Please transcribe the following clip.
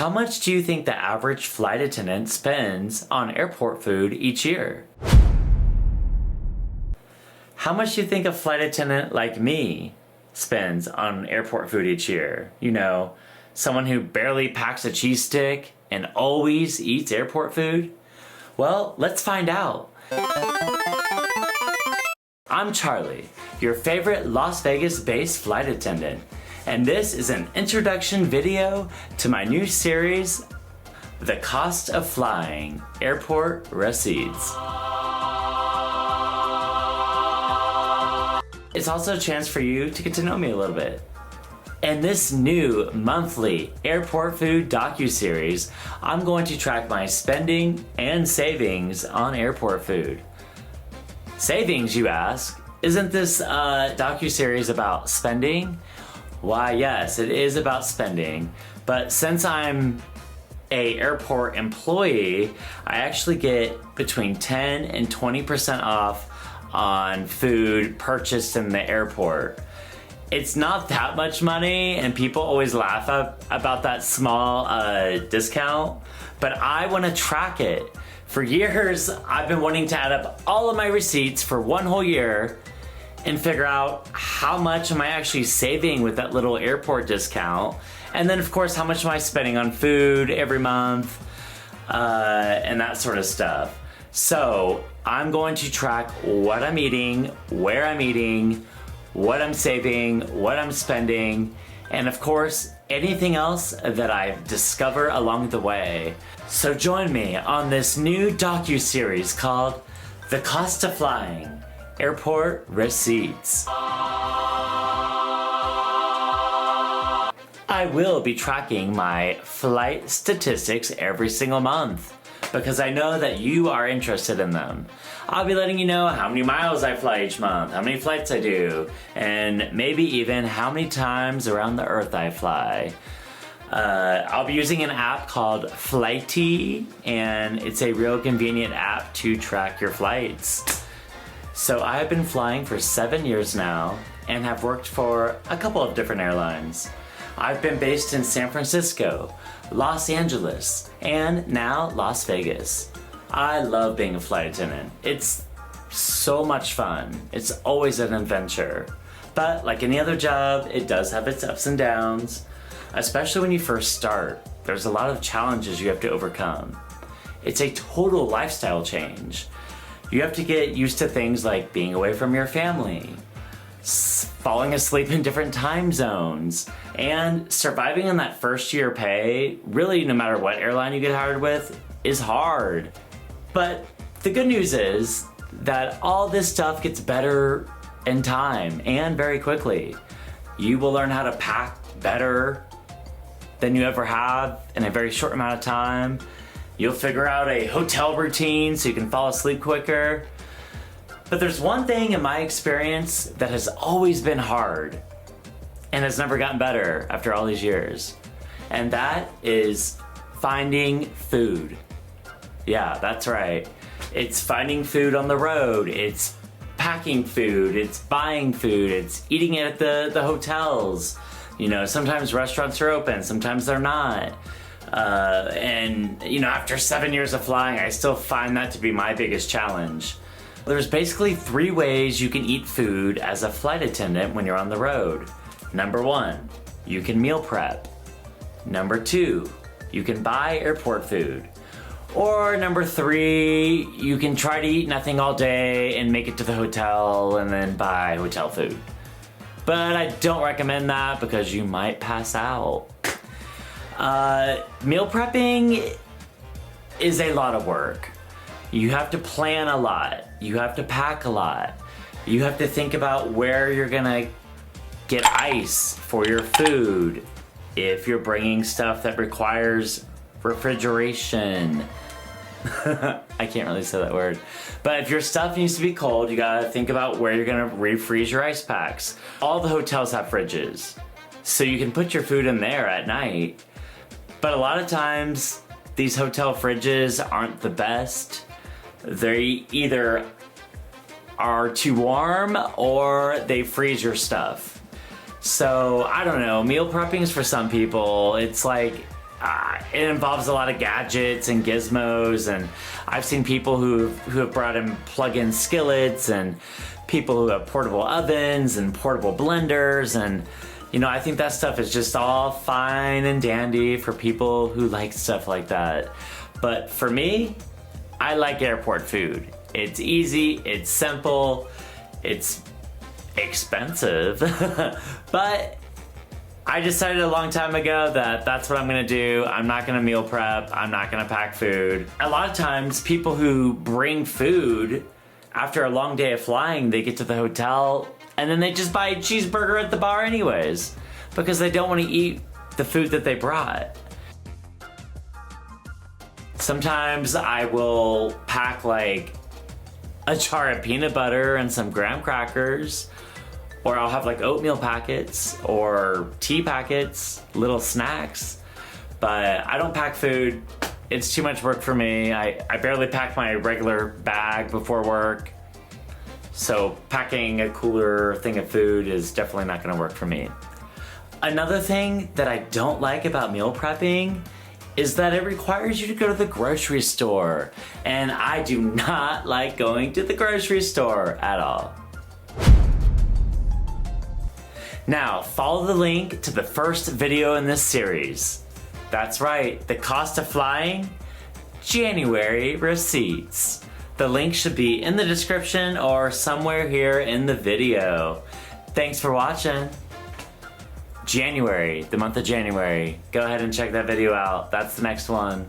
How much do you think the average flight attendant spends on airport food each year? How much do you think a flight attendant like me spends on airport food each year? You know, someone who barely packs a cheese stick and always eats airport food? Well, let's find out. I'm Charlie, your favorite Las Vegas-based flight attendant, and this is an introduction video to my new series, The Cost of Flying, Airport Receipts. It's also a chance for you to get to know me a little bit. In this new monthly airport food docuseries, I'm going to track my spending and savings on airport food. Savings, you ask? Isn't this docuseries about spending? Why, yes, it is about spending, but since I'm an airport employee, I actually get between 10 and 20% off on food purchased in the airport. It's not that much money, and people always laugh about that small discount, but I want to track it. For years, I've been wanting to add up all of my receipts for one whole year and figure out how much am I actually saving with that little airport discount, and then of course how much am I spending on food every month, and that sort of stuff. So I'm going to track what I'm eating, where I'm eating, what I'm saving, what I'm spending, and of course, anything else that I discover along the way. So join me on this new docuseries called The Cost of Flying, Airport Receipts. I will be tracking my flight statistics every single month, because I know that you are interested in them. I'll be letting you know how many miles I fly each month, how many flights I do, and maybe even how many times around the earth I fly. I'll be using an app called Flighty, and it's a real convenient app to track your flights. So I have been flying for 7 years now and have worked for a couple of different airlines. I've been based in San Francisco, Los Angeles, and now Las Vegas. I love being a flight attendant. It's so much fun. It's always an adventure. But like any other job, it does have its ups and downs, especially when you first start. There's a lot of challenges you have to overcome. It's a total lifestyle change. You have to get used to things like being away from your family, falling asleep in different time zones, and surviving on that first year pay, really no matter what airline you get hired with, is hard. But the good news is that all this stuff gets better in time and very quickly. You will learn how to pack better than you ever have in a very short amount of time. You'll figure out a hotel routine so you can fall asleep quicker. But there's one thing in my experience that has always been hard and has never gotten better after all these years. And that is finding food. Yeah, that's right. It's finding food on the road. It's packing food. It's buying food. It's eating it at the hotels. You know, sometimes restaurants are open, sometimes they're not. And you know, after 7 years of flying, I still find that to be my biggest challenge. There's basically 3 ways you can eat food as a flight attendant when you're on the road. Number 1, you can meal prep. Number 2, you can buy airport food. Or number 3, you can try to eat nothing all day and make it to the hotel and then buy hotel food. But I don't recommend that because you might pass out. Meal prepping is a lot of work. You have to plan a lot. You have to pack a lot. You have to think about where you're gonna get ice for your food if you're bringing stuff that requires refrigeration. I can't really say that word. But if your stuff needs to be cold, you gotta think about where you're gonna refreeze your ice packs. All the hotels have fridges, so you can put your food in there at night. But a lot of times, these hotel fridges aren't the best. They either are too warm or they freeze your stuff. So I don't know, meal prepping is for some people. It's like it involves a lot of gadgets and gizmos, and I've seen people who have brought in plug-in skillets, and people who have portable ovens and portable blenders, and I think that stuff is just all fine and dandy for people who like stuff like that. But for me, I like airport food. It's easy, it's simple, it's expensive, but I decided a long time ago that that's what I'm gonna do. I'm not gonna meal prep, I'm not gonna pack food. A lot of times people who bring food after a long day of flying, they get to the hotel and then they just buy a cheeseburger at the bar anyways, because they don't want to eat the food that they brought. Sometimes I will pack like a jar of peanut butter and some graham crackers, or I'll have like oatmeal packets or tea packets, little snacks, but I don't pack food. It's too much work for me. I barely pack my regular bag before work. So packing a cooler thing of food is definitely not gonna work for me. Another thing that I don't like about meal prepping is that it requires you to go to the grocery store. And I do not like going to the grocery store at all. Now, follow the link to the first video in this series. That's right, the cost of flying, January receipts. The link should be in the description or somewhere here in the video. Thanks for watching. January, the month of January. Go ahead and check that video out. That's the next one.